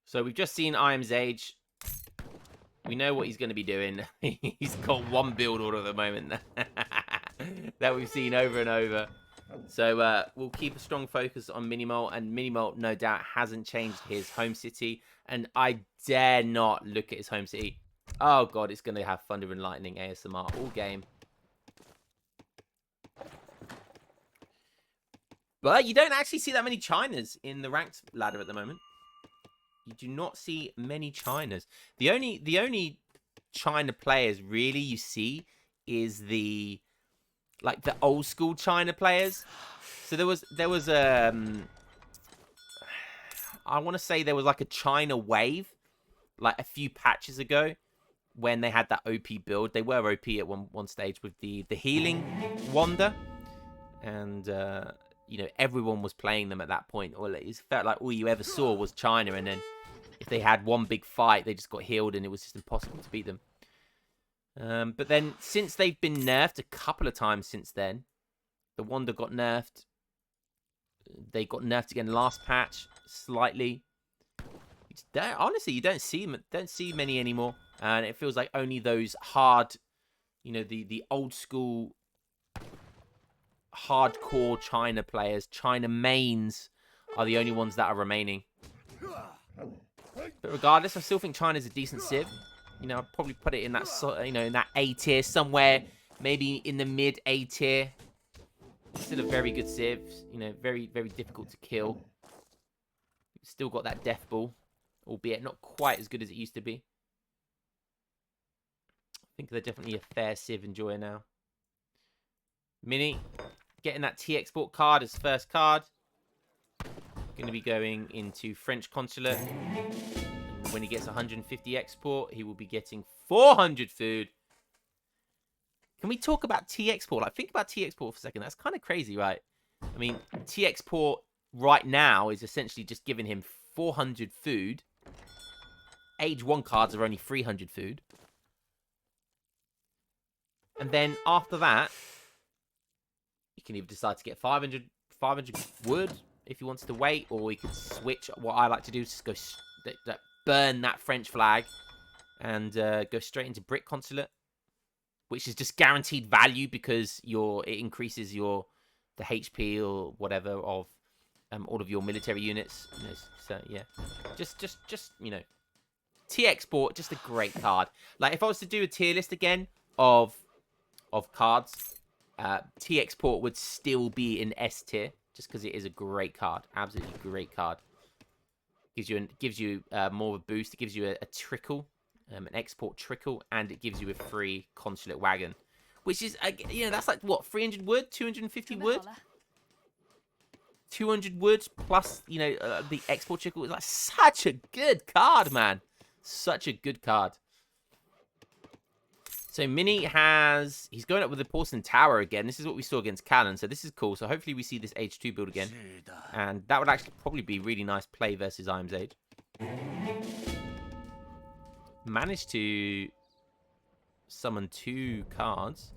So we've just seen Iam's age. We know what he's going to be doing. He's got one build order at the moment that we've seen over and over. So we'll keep a strong focus on Minimoult, and Minimoult no doubt hasn't changed his home city, and I dare not look at his home city. Oh god, it's going to have Thunder and Lightning ASMR all game. But you don't actually see that many Chinas in the ranked ladder at the moment. You do not see many Chinas. The only China players really you see is the old school China players. So there was I want to say there was like a China wave like a few patches ago when they had that OP build. They were OP at one stage with the healing Wanda, and you know, everyone was playing them at that point. Or it felt like all you ever saw was China, and then if they had one big fight, they just got healed, and it was just impossible to beat them. But then, since they've been nerfed a couple of times since then, the Wanda got nerfed. They got nerfed again last patch, slightly. Honestly, you don't see many anymore, and it feels like only those hard, you know, the old school, hardcore China players, China mains, are the only ones that are remaining. But regardless, I still think China's a decent civ. You know, I'd probably put it in that, you know, in that A tier somewhere, maybe in the mid A tier. Still a very good civ. You know, very, very difficult to kill. Still got that death ball, albeit not quite as good as it used to be. I think they're definitely a fair civ enjoyer now. Mini getting that T export card as first card. Going to be going into French consulate. When he gets 150 export, he will be getting 400 food. Can we talk about T export? Like, think about T export for a second. That's kind of crazy, right? I mean, T export right now is essentially just giving him 400 food. Age 1 cards are only 300 food. And then after that, you can either decide to get 500 wood if he wants to wait, or he could switch. What I like to do is just go burn that French flag and go straight into brick consulate, which is just guaranteed value because it increases the HP or whatever of all of your military units. You know, so yeah, just you know, T export, just a great card. Like if I was to do a tier list again of cards, T export would still be in S tier just because it is a great card, absolutely great card. Gives you more of a boost. It gives you a trickle, an export trickle, and it gives you a free consulate wagon, which is, you know, that's like what, 300 wood, 250 wood, 200 wood plus, you know, the export trickle is like such a good card, man. Such a good card. So Mini he's going up with the Porcelain Tower again. This is what we saw against Callan, so this is cool. So hopefully we see this Age 2 build again. And that would actually probably be really nice play versus Iam's Age. Managed to summon 2 cards,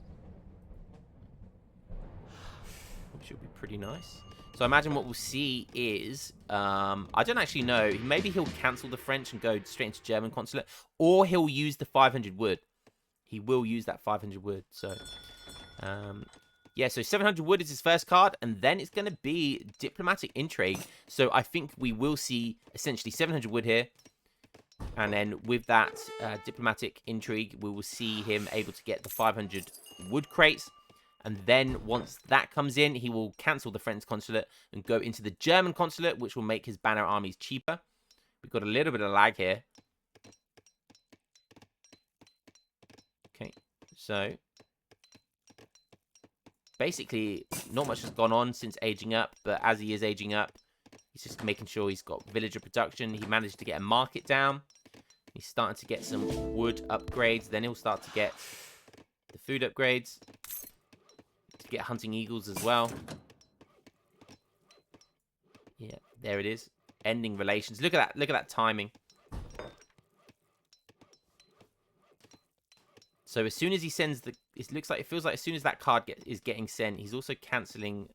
which should be pretty nice. So I imagine what we'll see is, I don't actually know, maybe he'll cancel the French and go straight into German consulate, or he'll use the 500 wood. He will use that 500 wood. So, yeah, so 700 wood is his first card, and then it's going to be Diplomatic Intrigue. So I think we will see essentially 700 wood here. And then with that Diplomatic Intrigue, we will see him able to get the 500 wood crates. And then once that comes in, he will cancel the French consulate and go into the German consulate, which will make his banner armies cheaper. We've got a little bit of lag here. Okay, so basically not much has gone on since aging up, but as he is aging up, he's just making sure he's got villager production. He managed to get a market down. He's starting to get some wood upgrades. Then he'll start to get the food upgrades. To get hunting eagles as well. Yeah, there it is. Ending relations. Look at that. Look at that timing. So as soon as he sends it feels like as soon as that card is getting sent, he's also cancelling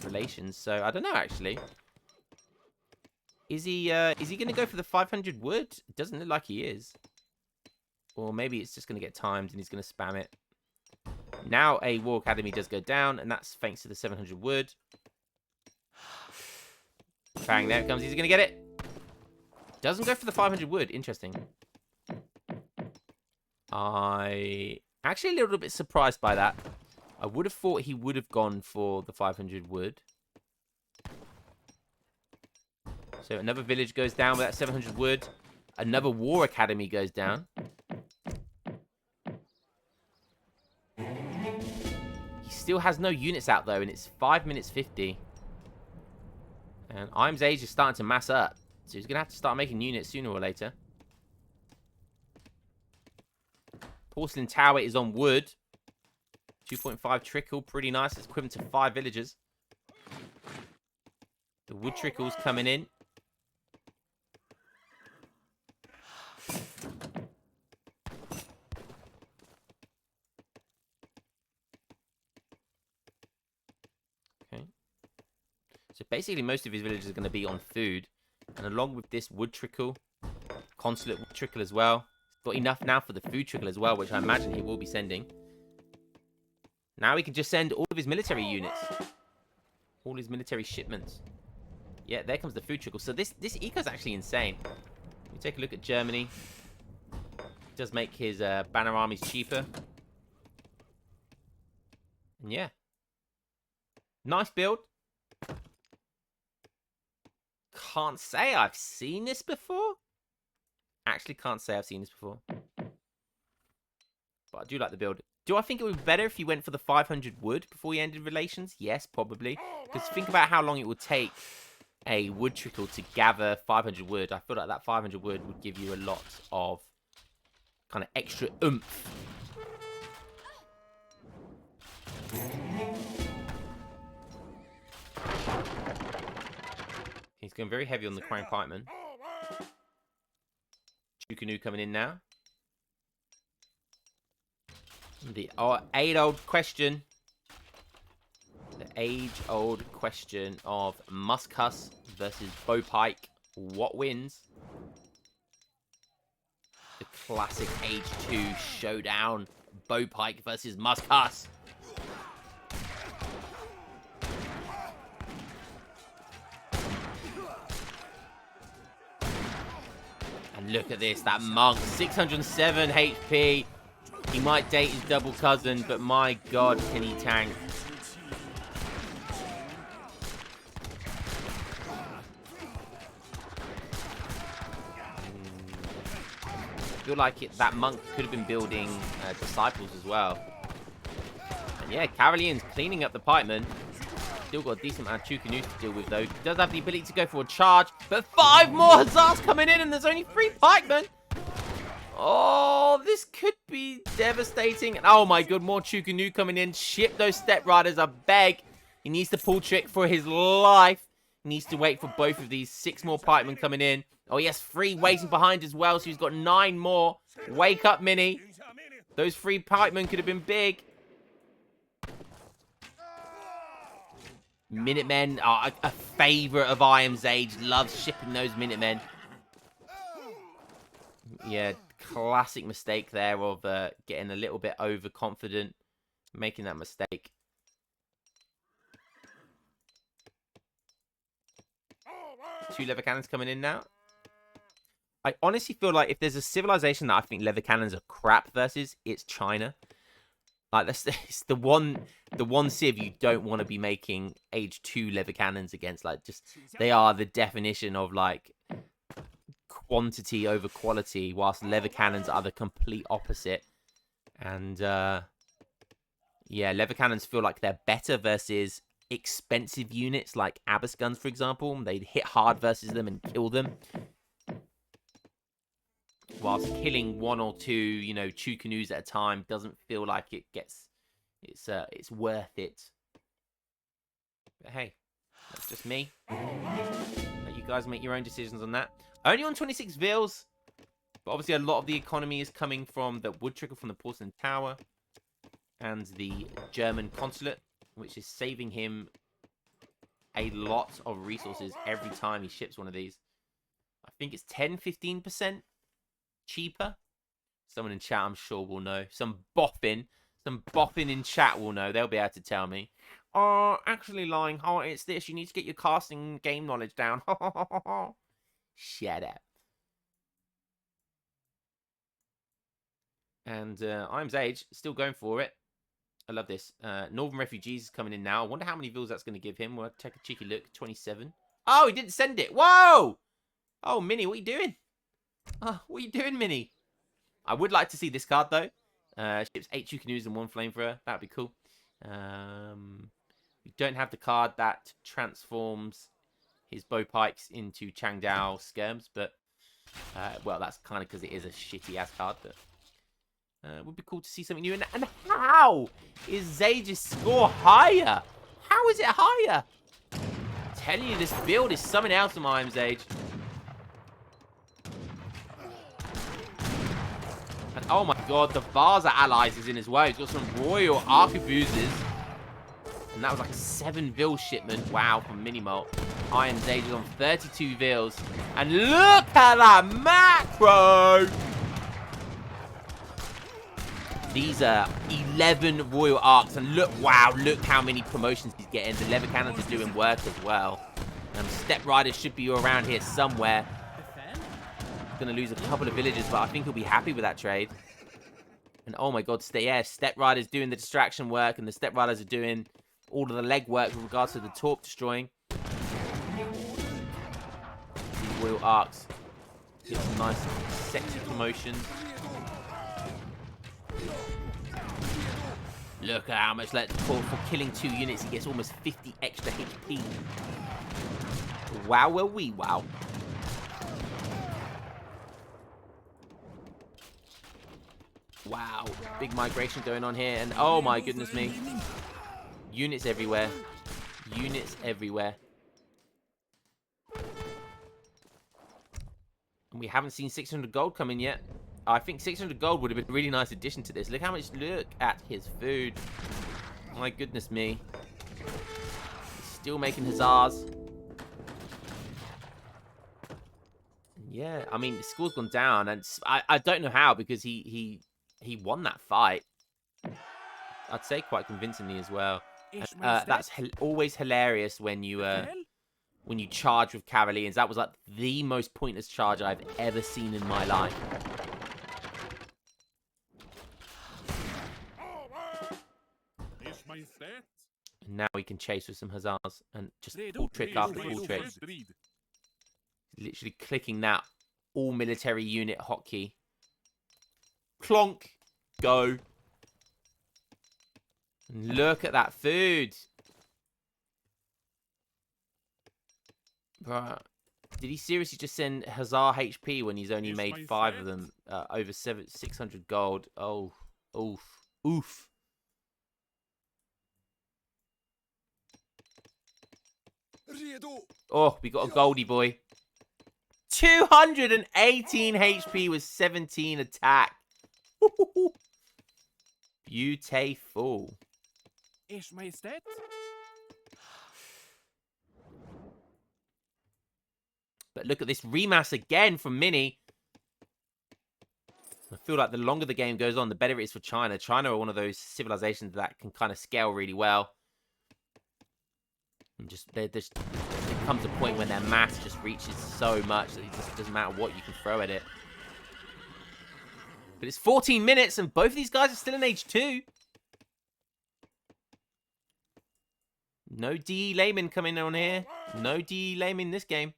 relations. So I don't know actually. Is he going to go for the 500 wood? It doesn't look like he is. Or maybe it's just going to get timed and he's going to spam it. Now a War Academy does go down, and that's thanks to the 700 wood. Bang, there it comes. He's going to get it. Doesn't go for the 500 wood. Interesting. I actually a little bit surprised by that. I would have thought he would have gone for the 500 wood. So another village goes down with that 700 wood. Another War Academy goes down. He still has no units out, though, and it's 5 minutes 50. And Im's age is starting to mass up. So he's going to have to start making units sooner or later. Porcelain Tower is on wood. 2.5 trickle, pretty nice. It's equivalent to 5 villagers. The wood trickle's coming in. Okay. So basically most of his villages are going to be on food. And along with this wood trickle, consulate wood trickle as well. Got enough now for the food trickle as well, which I imagine he will be sending. Now he can just send all of his military units. All his military shipments. Yeah, there comes the food trickle. So this eco is actually insane. We take a look at Germany. It does make his banner armies cheaper. And yeah. Nice build. Can't say I've seen this before. Actually can't say I've seen this before. But I do like the build. Do I think it would be better if he went for the 500 wood before he ended relations? Yes, probably. Because think about how long it would take a wood trickle to gather 500 wood. I feel like that 500 wood would give you a lot of kind of extra oomph. He's going very heavy on the Crown Pikeman. Chukanu coming in now. The age-old question. The age-old question of Muskus versus Bowpike. What wins? The classic Age 2 showdown. Bowpike versus Muskus. And look at this, that monk, 607 HP. He might date his double cousin, but my god, can he tank. I feel like that monk could have been building disciples as well. And yeah, Caroleon's cleaning up the pikemen. Still got a decent amount of Chukanus to deal with, though. He does have the ability to go for a charge, but 5 more hussars coming in, and there's only 3 pikemen. Oh, this could be devastating. Oh my god, more Chukanu coming in. Ship those step riders, I beg. He needs to pull trick for his life. He needs to wait for both of these. 6 more pikemen coming in. Oh, he has 3 waiting behind as well, so he's got 9 more. Wake up, Mini. Those 3 pikemen could have been big. Minutemen are a favourite of Iam's age. Loves shipping those Minutemen. Yeah, classic mistake there of getting a little bit overconfident. Making that mistake. Two leather cannons coming in now. I honestly feel like if there's a civilization that I think leather cannons are crap versus, it's China. Like it's the one civ you don't want to be making Age 2 leather cannons against. Like just they are the definition of like quantity over quality, whilst leather cannons are the complete opposite. And yeah, leather cannons feel like they're better versus expensive units like Abbas guns, for example. They hit hard versus them and kill them. Whilst killing 1 or 2, you know, Chukanus at a time doesn't feel like it's worth it. But hey, that's just me. Let you guys make your own decisions on that. Only on 26 vils, but obviously a lot of the economy is coming from the wood trickle from the Porcelain Tower and the German consulate, which is saving him a lot of resources every time he ships one of these. think it's 10-15% cheaper. Someone in chat, I'm sure, will know. Some boffin in chat will know. They'll be able to tell me. Oh, actually lying. Oh, it's this. You need to get your casting game knowledge down. Shut up. And I'm Zage, still going for it. I love this. Northern Refugees is coming in now. I wonder how many vills that's going to give him. We'll take a cheeky look. 27. Oh, he didn't send it. Whoa! Oh, Mini, what are you doing? Oh, what are you doing, Mini? I would like to see this card, though. Ships 8 canoes and 1 flamethrower. That would be cool. We don't have the card that transforms his bow pikes into Changdao skirms, but, well, that's kind of because it is a shitty-ass card, but it would be cool to see something new. And how is Zage's score higher? How is it higher? I'm telling you, this build is something else in my Zage. And oh my god, the Vaza allies is in as well. He's got some Royal Arquebuses. And that was like a 7 Vil shipment. Wow, from Minimoult. I am Zage is on 32 Vils. And look at that macro! These are 11 Royal Arcs. And look, wow, look how many promotions he's getting. The Lever Cannons are doing work as well. Step Riders should be around here somewhere. Going to lose a couple of villages, but I think he'll be happy with that trade. And oh my god, Step Riders doing the distraction work, and the Step Riders are doing all of the leg work with regards to the Torque destroying. These Royal Arcs get some nice, sexy promotions. Look at how much for killing 2 units, he gets almost 50 extra HP. Wow, well, wow. Wow, big migration going on here, and oh my goodness me. Units everywhere. Units everywhere. And we haven't seen 600 gold come in yet. I think 600 gold would have been a really nice addition to this. Look how much, look at his food. My goodness me. He's still making huzzahs. Yeah, I mean, the score's gone down, and I don't know how, because he won that fight. I'd say quite convincingly as well. That's always hilarious when you charge with Cavaliers. That was like the most pointless charge I've ever seen in my life. And now we can chase with some huzzahs and just full trick after full trick. Literally clicking that all military unit hotkey. Clonk. Go. And look at that food. Bruh. Did he seriously just send Huzzah HP when he's only made 5 of them? Over 600 gold. Oh. Oof. Oof. Oh, we got a Goldie boy. 218 HP with 17 attack. Beautiful. But look at this remass again from Mini. I feel like the longer the game goes on, the better it is for China. China are one of those civilizations that can kind of scale really well. And there comes a point when their mass just reaches so much that it just doesn't matter what you can throw at it. But it's 14 minutes and both of these guys are still in age 2. No DE layman coming on here. No DE layman this game.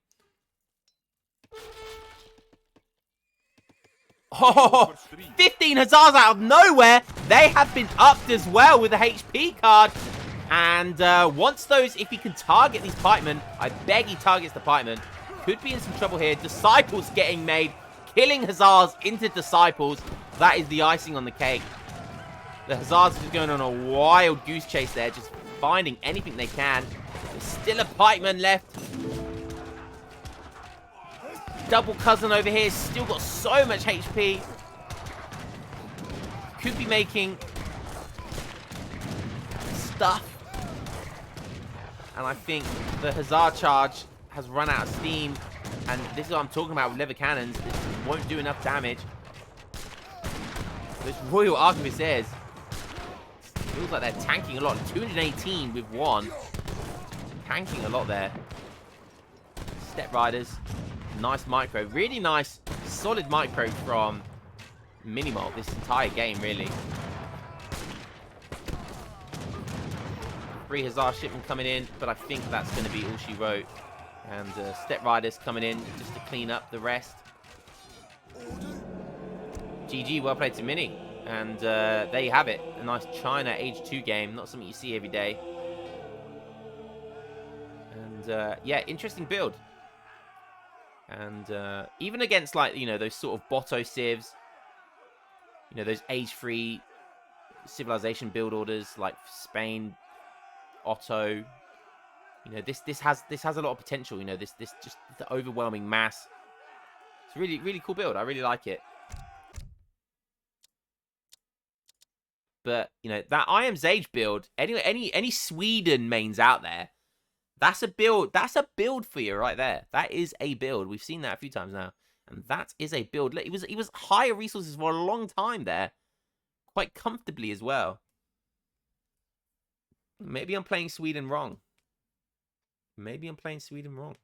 Oh, 15 huzzahs out of nowhere. They have been upped as well with the HP card. And once those, if he can target these pikemen, I beg he targets the pikemen, could be in some trouble here. Disciples getting made, killing huzzahs into disciples. That is the icing on the cake. The huzzahs are just going on a wild goose chase there, just finding anything they can. There's still a pikeman left. Double cousin over here, still got so much HP. Could be making stuff. And I think the Huzzah charge has run out of steam. And this is what I'm talking about with leather cannons. This won't do enough damage. This Royal Arquebusiers feels like they're tanking a lot. 218 with one. Tanking a lot there. Step Riders. Nice micro. Really nice, solid micro from Minimoult this entire game, really. 3 Hussar shipment coming in, but I think that's going to be all she wrote. And Step Riders coming in just to clean up the rest. GG, well played to Mini. And there you have it. A nice China Age 2 game. Not something you see every day. And yeah, interesting build. And even against, like, you know, those sort of Botto civs, you know, those age-free civilization build orders like Spain, Otto, you know, this has a lot of potential. You know, this just the overwhelming mass. It's a really cool build. I really like it. But you know, that I Am Zage build, any Sweden mains out there, that's a build. That's a build for you right there. That is a build. We've seen that a few times now, and that is a build. It was higher resources for a long time there, quite comfortably as well. Maybe I'm playing Sweden wrong. Maybe I'm playing Sweden wrong.